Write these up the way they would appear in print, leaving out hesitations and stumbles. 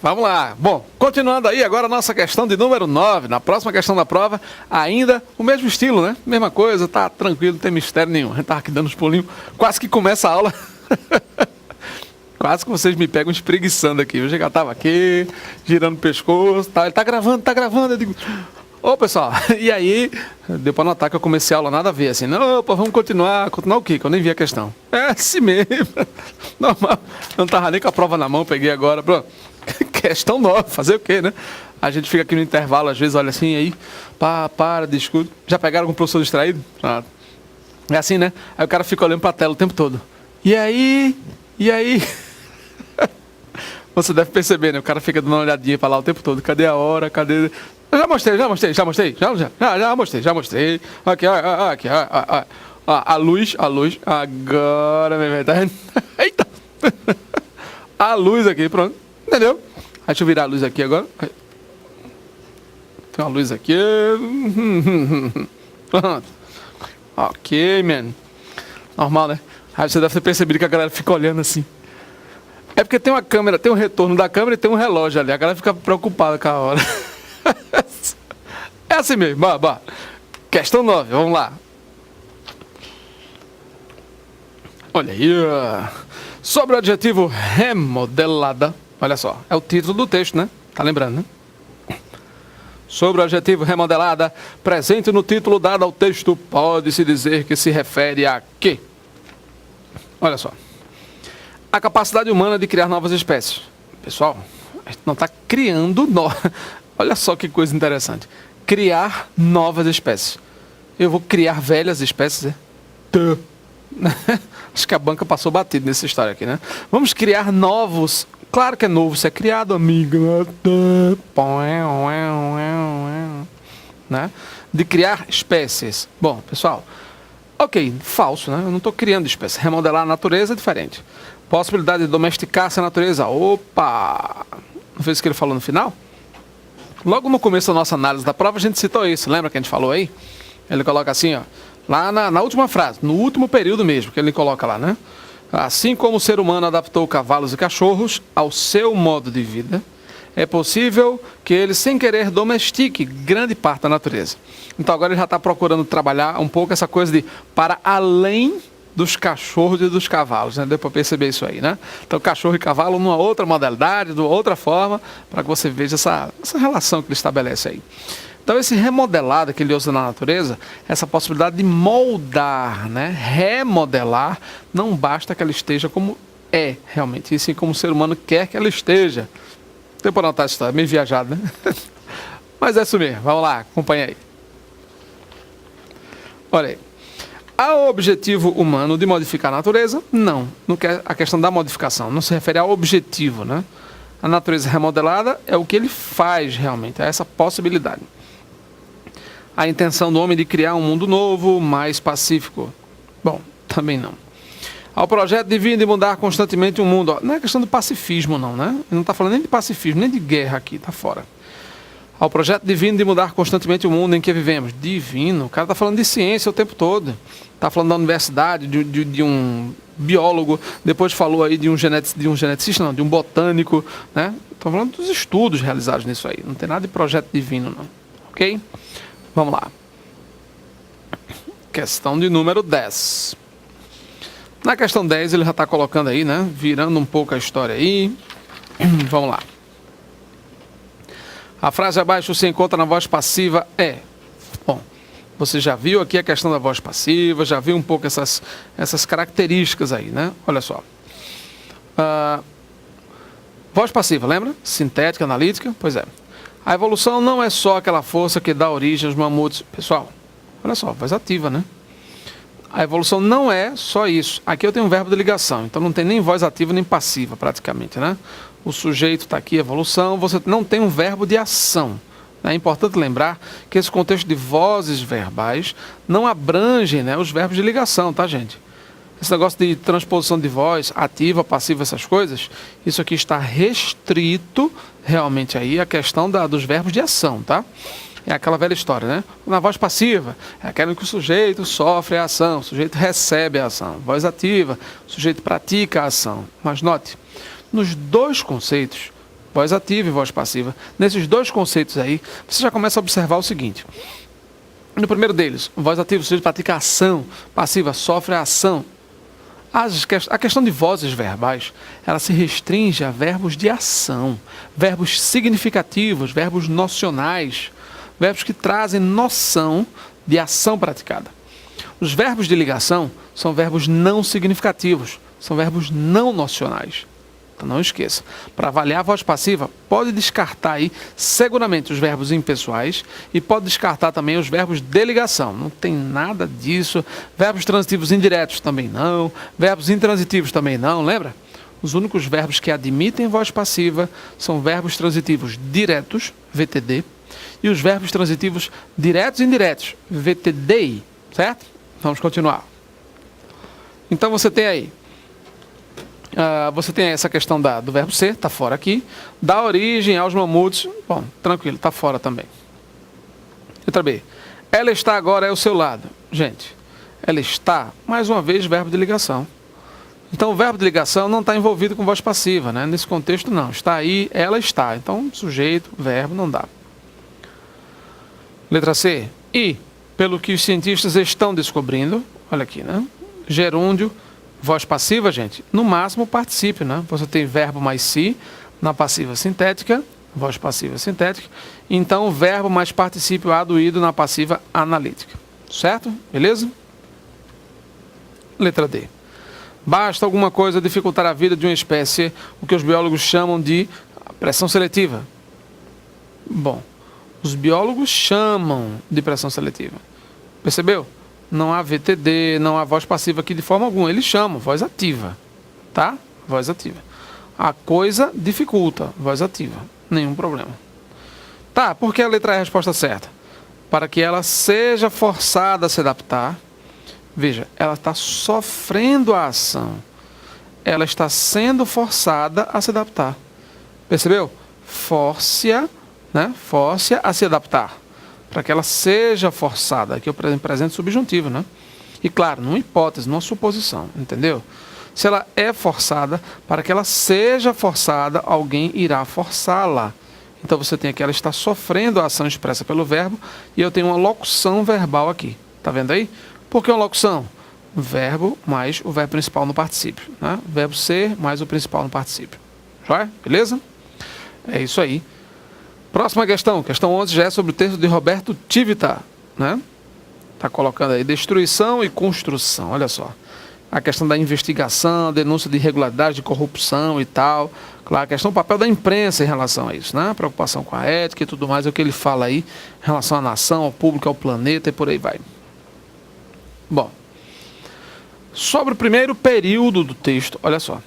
Vamos lá. Bom, continuando aí agora a nossa questão de número 9. Na próxima questão da prova, ainda o mesmo estilo, né? Mesma coisa, tá tranquilo, não tem mistério nenhum. A gente tava aqui dando uns pulinhos, quase que começa a aula. Quase que vocês me pegam espreguiçando aqui. Eu já tava aqui, girando o pescoço, tá, ele tá gravando. Eu digo, ô pessoal, e aí, deu pra notar que eu comecei a aula nada a ver, assim, não, opa, vamos continuar o quê? Que eu nem vi a questão. É assim mesmo, normal, eu não tava nem com a prova na mão, peguei agora, pronto. Questão nova, fazer o quê, né? A gente fica aqui no intervalo, às vezes, olha assim, aí, para, discute. Já pegaram com o professor distraído? Ah, é assim, né? Aí o cara fica olhando pra tela o tempo todo. E aí? Você deve perceber, né? O cara fica dando uma olhadinha pra lá o tempo todo. Cadê a hora? Cadê... Eu já mostrei. Já mostrei. Aqui, ó. A luz. Agora, minha verdade. Eita! A luz aqui, pronto. Entendeu? Deixa eu virar a luz aqui agora. Tem uma luz aqui. Pronto. Ok, man. Normal, né? Aí você deve ter percebido que a galera fica olhando assim. É porque tem uma câmera, tem um retorno da câmera e tem um relógio ali. A galera fica preocupada com a hora. É assim mesmo. Bah. Questão 9, vamos lá. Olha aí. Sobre o adjetivo remodelada. Olha só, é o título do texto, né? Tá lembrando, né? Sobre o adjetivo remodelada, presente no título dado ao texto, pode-se dizer que se refere a quê? Olha só. A capacidade humana de criar novas espécies. Pessoal, a gente não está criando Olha só que coisa interessante. Criar novas espécies. Eu vou criar velhas espécies, é? Acho que a banca passou batido nessa história aqui, né? Vamos criar novos. Claro que é novo, isso é criado, amigo. Né? De criar espécies. Bom, pessoal, ok, falso, né? Eu não estou criando espécies. Remodelar a natureza é diferente. Possibilidade de domesticar-se a natureza. Opa! Não foi isso que ele falou no final? Logo no começo da nossa análise da prova, a gente citou isso. Lembra que a gente falou aí? Ele coloca assim, ó. Lá na última frase, no último período mesmo, que ele coloca lá, né? Assim como o ser humano adaptou cavalos e cachorros ao seu modo de vida, é possível que ele, sem querer, domestique grande parte da natureza. Então agora ele já está procurando trabalhar um pouco essa coisa de para além dos cachorros e dos cavalos, né? Deu para perceber isso aí, né? Então cachorro e cavalo numa outra modalidade, de outra forma, para que você veja essa relação que ele estabelece aí. Então esse remodelado que ele usa na natureza, essa possibilidade de moldar, né? Remodelar, não basta que ela esteja como é realmente, e sim como o ser humano quer que ela esteja. Tem para anotar essa história, meio viajado, né? Mas é isso mesmo, vamos lá, acompanha aí. Olha aí. Há o objetivo humano de modificar a natureza? Não quer a questão da modificação, não se refere ao objetivo, né? A natureza remodelada é o que ele faz realmente, é essa possibilidade. A intenção do homem de criar um mundo novo, mais pacífico? Bom, também não. Ao projeto divino de mudar constantemente o mundo? Não é questão do pacifismo não, né? Ele não está falando nem de pacifismo, nem de guerra aqui, está fora. Ao projeto divino de mudar constantemente o mundo em que vivemos? Divino. O cara está falando de ciência o tempo todo. Está falando da universidade, de um biólogo, depois falou aí de um geneticista, não, de um botânico, né? Estou falando dos estudos realizados nisso aí. Não tem nada de projeto divino, não. Ok? Vamos lá. Questão de número 10. Na questão 10 ele já está colocando aí, né? Virando um pouco a história aí. Vamos lá. A frase abaixo se encontra na voz passiva é... Bom, você já viu aqui a questão da voz passiva, já viu um pouco essas características aí, né? Olha só. Voz passiva, lembra? Sintética, analítica, pois é. A evolução não é só aquela força que dá origem aos mamutes. Pessoal, olha só, voz ativa, né? A evolução não é só isso. Aqui eu tenho um verbo de ligação, então não tem nem voz ativa nem passiva praticamente, né? O sujeito está aqui, evolução, você não tem um verbo de ação. É importante lembrar que esse contexto de vozes verbais não abrange, né, os verbos de ligação, tá, gente? Esse negócio de transposição de voz, ativa, passiva, essas coisas, isso aqui está restrito realmente aí à questão dos verbos de ação, tá? É aquela velha história, né? Na voz passiva, é aquela que o sujeito sofre a ação, o sujeito recebe a ação. Voz ativa, o sujeito pratica a ação. Mas note, nos dois conceitos, voz ativa e voz passiva. Nesses dois conceitos aí, você já começa a observar o seguinte. No primeiro deles, voz ativa, ou seja, pratica ação, passiva, sofre a ação. A questão de vozes verbais, ela se restringe a verbos de ação, verbos significativos, verbos nocionais, verbos que trazem noção de ação praticada. Os verbos de ligação são verbos não significativos, são verbos não nocionais. Então não esqueça, para avaliar a voz passiva, pode descartar aí seguramente os verbos impessoais e pode descartar também os verbos de ligação. Não tem nada disso. Verbos transitivos indiretos também não. Verbos intransitivos também não, lembra? Os únicos verbos que admitem voz passiva são verbos transitivos diretos, VTD, e os verbos transitivos diretos e indiretos, VTDI, certo? Vamos continuar. Então você tem aí essa questão do verbo ser, está fora aqui. Da origem aos mamutos, bom, tranquilo, está fora também. Letra B. Ela está agora ao seu lado. Gente, ela está, mais uma vez, verbo de ligação. Então o verbo de ligação não está envolvido com voz passiva, né? Nesse contexto não. Está aí, ela está. Então sujeito, verbo, não dá. Letra C. E, pelo que os cientistas estão descobrindo, olha aqui, né? Gerúndio, voz passiva, gente, no máximo particípio, né? Você tem verbo mais si na passiva sintética, voz passiva sintética, então verbo mais particípio aduído na passiva analítica. Certo? Beleza? Letra D. Basta alguma coisa dificultar a vida de uma espécie, o que os biólogos chamam de pressão seletiva. Bom, os biólogos chamam de pressão seletiva. Percebeu? Não há VTD, não há voz passiva aqui de forma alguma. Eles chamam voz ativa, tá? Voz ativa. A coisa dificulta, voz ativa. Nenhum problema. Tá, por que a letra E é a resposta certa? Para que ela seja forçada a se adaptar. Veja, ela está sofrendo a ação. Ela está sendo forçada a se adaptar. Percebeu? Force-a, né? Force-a a se adaptar. Para que ela seja forçada. Aqui é o presente subjuntivo, né? E claro, numa hipótese, numa suposição, entendeu? Se ela é forçada, para que ela seja forçada, alguém irá forçá-la. Então você tem aqui, ela está sofrendo a ação expressa pelo verbo, e eu tenho uma locução verbal aqui. Tá vendo aí? Por que uma locução? Verbo mais o verbo principal no particípio, né? Verbo ser mais o principal no particípio. Joia? Beleza? É isso aí. Próxima questão, questão 11 já é sobre o texto de Roberto Tivita, né? Está colocando aí destruição e construção, olha só. A questão da investigação, denúncia de irregularidade, de corrupção e tal. Claro, a questão do papel da imprensa em relação a isso, né? A preocupação com a ética e tudo mais, é o que ele fala aí, em relação à nação, ao público, ao planeta e por aí vai. Bom, sobre o primeiro período do texto, olha só.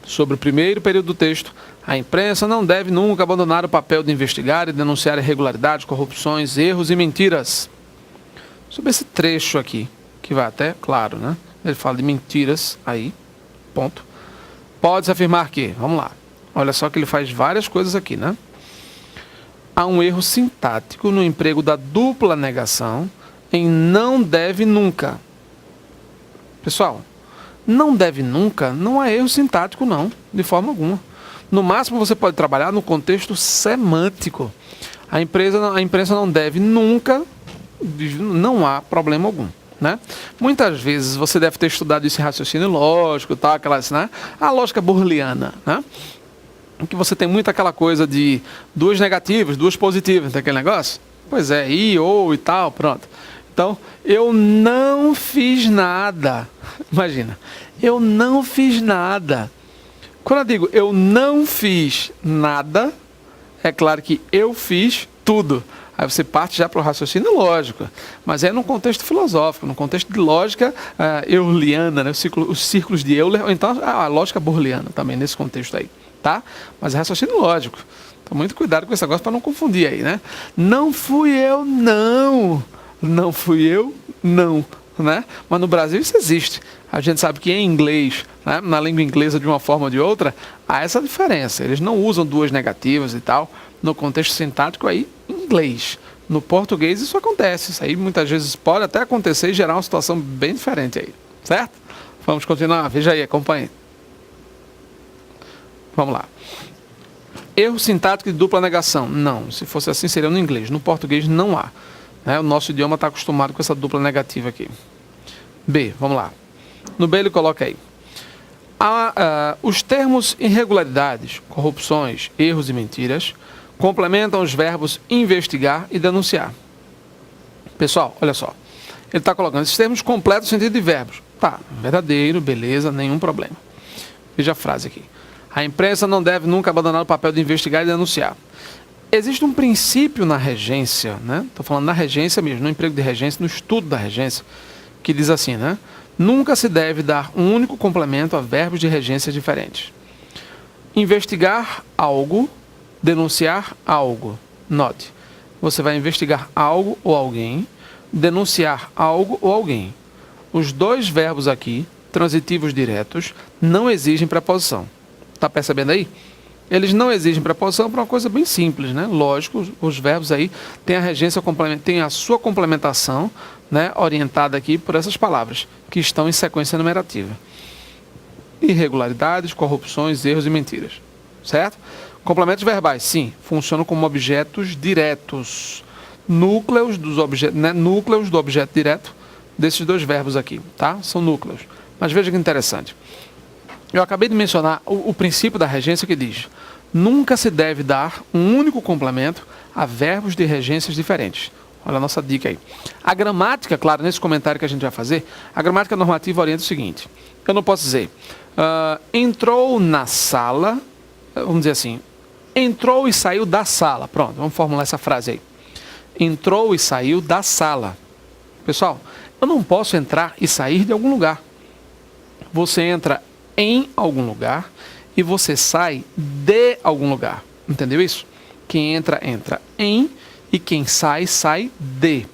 Sobre o primeiro período do texto, a imprensa não deve nunca abandonar o papel de investigar e denunciar irregularidades, corrupções, erros e mentiras. Sobre esse trecho aqui, que vai até, claro, né? Ele fala de mentiras, aí, ponto. Pode-se afirmar que, vamos lá, olha só que ele faz várias coisas aqui, né? Há um erro sintático no emprego da dupla negação em não deve nunca. Pessoal, não deve nunca não é erro sintático, não, de forma alguma. No máximo você pode trabalhar no contexto semântico. A imprensa não deve nunca, não há problema algum, né? Muitas vezes você deve ter estudado esse raciocínio lógico, tá? Aquelas, né? A lógica burliana, né? Em que você tem muito aquela coisa de duas negativas, duas positivas, tem aquele negócio? Pois é, e, ou e tal, pronto. Então, eu não fiz nada. Imagina, eu não fiz nada. Quando eu digo eu não fiz nada, é claro que eu fiz tudo. Aí você parte já para o raciocínio lógico. Mas é num contexto filosófico, num contexto de lógica euliana, né? Os círculos de Euler, ou então a lógica burliana também, nesse contexto aí. Tá? Mas é raciocínio lógico. Então, muito cuidado com esse negócio para não confundir aí, né? Não fui eu, não. Não fui eu, não. Né? Mas no Brasil isso existe. A gente sabe que em inglês, né, na língua inglesa de uma forma ou de outra, há essa diferença. Eles não usam duas negativas e tal, no contexto sintático aí, em inglês. No português isso acontece. Isso aí muitas vezes pode até acontecer e gerar uma situação bem diferente aí. Certo? Vamos continuar. Veja aí, acompanhe. Vamos lá. Erro sintático de dupla negação. Não, se fosse assim seria no inglês. No português não há. Né? O nosso idioma está acostumado com essa dupla negativa aqui. B, vamos lá. No B ele coloca aí. Os termos irregularidades, corrupções, erros e mentiras complementam os verbos investigar e denunciar. Pessoal, olha só. Ele está colocando esses termos completam o sentido de verbos. Tá, verdadeiro, beleza, nenhum problema. Veja a frase aqui. A imprensa não deve nunca abandonar o papel de investigar e denunciar. Existe um princípio na regência, né? Estou falando na regência mesmo, no emprego de regência, no estudo da regência, que diz assim, né? Nunca se deve dar um único complemento a verbos de regência diferentes. Investigar algo, denunciar algo. Note, você vai investigar algo ou alguém, denunciar algo ou alguém. Os dois verbos aqui, transitivos diretos, não exigem preposição. Está percebendo aí? Eles não exigem preposição para uma coisa bem simples, né? Lógico, os verbos aí têm a regência têm a sua complementação, né, orientada aqui por essas palavras, que estão em sequência numerativa. Irregularidades, corrupções, erros e mentiras. Certo? Complementos verbais, sim, funcionam como objetos diretos. Núcleos do objeto direto desses dois verbos aqui, tá? São núcleos. Mas veja que interessante. Eu acabei de mencionar o princípio da regência que diz: nunca se deve dar um único complemento a verbos de regências diferentes. Olha a nossa dica aí. A gramática, claro, nesse comentário que a gente vai fazer, a gramática normativa orienta o seguinte. Eu não posso dizer, entrou na sala, vamos dizer assim, entrou e saiu da sala. Pronto, vamos formular essa frase aí. Entrou e saiu da sala. Pessoal, eu não posso entrar e sair de algum lugar. Você entra em algum lugar e você sai de algum lugar. Entendeu isso? Quem entra, entra em, e quem sai, sai de.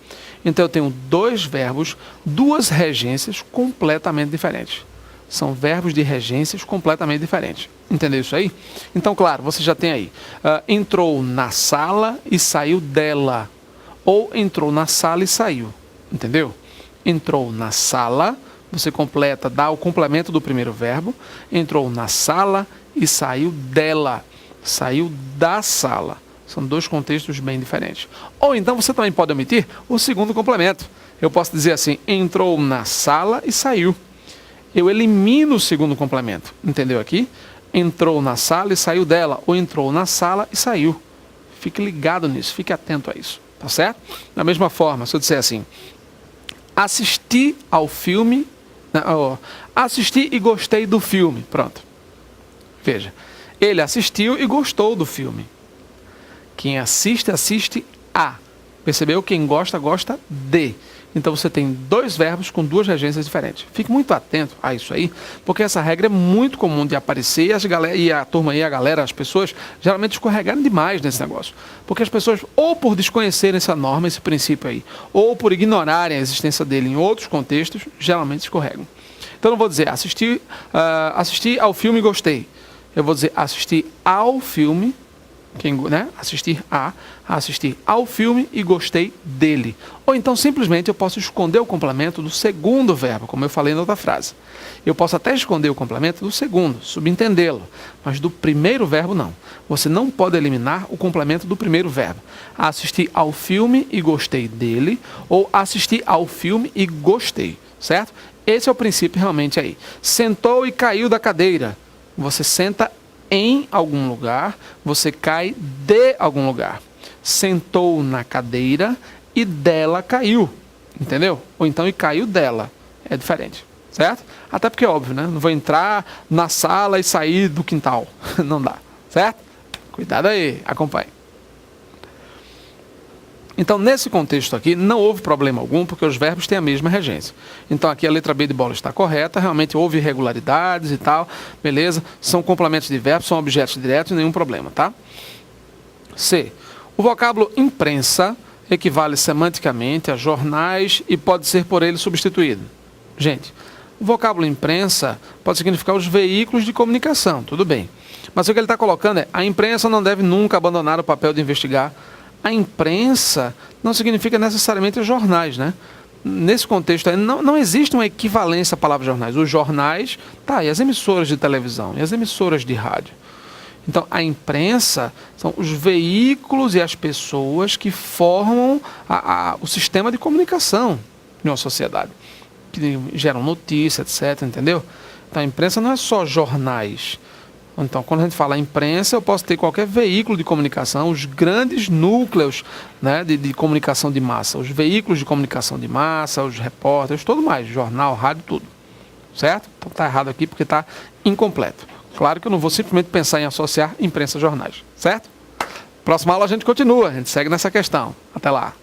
Então eu tenho dois verbos, duas regências completamente diferentes. São verbos de regências completamente diferentes. Entendeu isso aí? Então, claro, você já tem aí. Entrou na sala e saiu dela. Ou entrou na sala e saiu. Entendeu? Entrou na sala, você completa, dá o complemento do primeiro verbo. Entrou na sala e saiu dela. Saiu da sala. São dois contextos bem diferentes. Ou então você também pode omitir o segundo complemento. Eu posso dizer assim, entrou na sala e saiu. Eu elimino o segundo complemento. Entendeu aqui? Entrou na sala e saiu dela. Ou entrou na sala e saiu. Fique ligado nisso, fique atento a isso. Tá certo? Da mesma forma, se eu disser assim, assisti ao filme, assisti e gostei do filme. Pronto. Veja, ele assistiu e gostou do filme. Quem assiste, assiste a. Percebeu? Quem gosta, gosta de. Então você tem dois verbos com duas regências diferentes. Fique muito atento a isso aí, porque essa regra é muito comum de aparecer e a turma e a galera, as pessoas, geralmente escorregaram demais nesse negócio. Porque as pessoas, ou por desconhecerem essa norma, esse princípio aí, ou por ignorarem a existência dele em outros contextos, geralmente escorregam. Então eu não vou dizer assisti ao filme e gostei. Eu vou dizer assisti ao filme, assistir ao filme e gostei dele. Ou então simplesmente eu posso esconder o complemento do segundo verbo, como eu falei na outra frase. Eu posso até esconder o complemento do segundo, subentendê-lo, mas do primeiro verbo não. Você não pode eliminar o complemento do primeiro verbo. Assisti ao filme e gostei dele, ou assisti ao filme e gostei, certo? Esse é o princípio realmente aí. Sentou e caiu da cadeira. Você senta em algum lugar, você cai de algum lugar. Sentou na cadeira e dela caiu. Entendeu? Ou então e caiu dela. É diferente. Certo? Até porque é óbvio, né? Não vou entrar na sala e sair do quintal. Não dá. Certo? Cuidado aí. Acompanhe. Então, nesse contexto aqui, não houve problema algum, porque os verbos têm a mesma regência. Então, aqui a letra B de bola está correta, realmente houve irregularidades e tal, beleza? São complementos de verbos, são objetos diretos, nenhum problema, tá? C. O vocábulo imprensa equivale semanticamente a jornais e pode ser por ele substituído. Gente, o vocábulo imprensa pode significar os veículos de comunicação, tudo bem. Mas o que ele está colocando é, a imprensa não deve nunca abandonar o papel de investigar. A imprensa não significa necessariamente os jornais, né? Nesse contexto aí, não existe uma equivalência à palavra jornais. Os jornais, e as emissoras de televisão, e as emissoras de rádio. Então, a imprensa são os veículos e as pessoas que formam o sistema de comunicação de uma sociedade, que geram notícia, etc., entendeu? Então, a imprensa não é só jornais. Então, quando a gente fala imprensa, eu posso ter qualquer veículo de comunicação, os grandes núcleos, né, de comunicação de massa, os veículos de comunicação de massa, os repórteres, tudo mais, jornal, rádio, tudo. Certo? Então está errado aqui porque está incompleto. Claro que eu não vou simplesmente pensar em associar imprensa a jornais. Certo? Próxima aula a gente continua, a gente segue nessa questão. Até lá.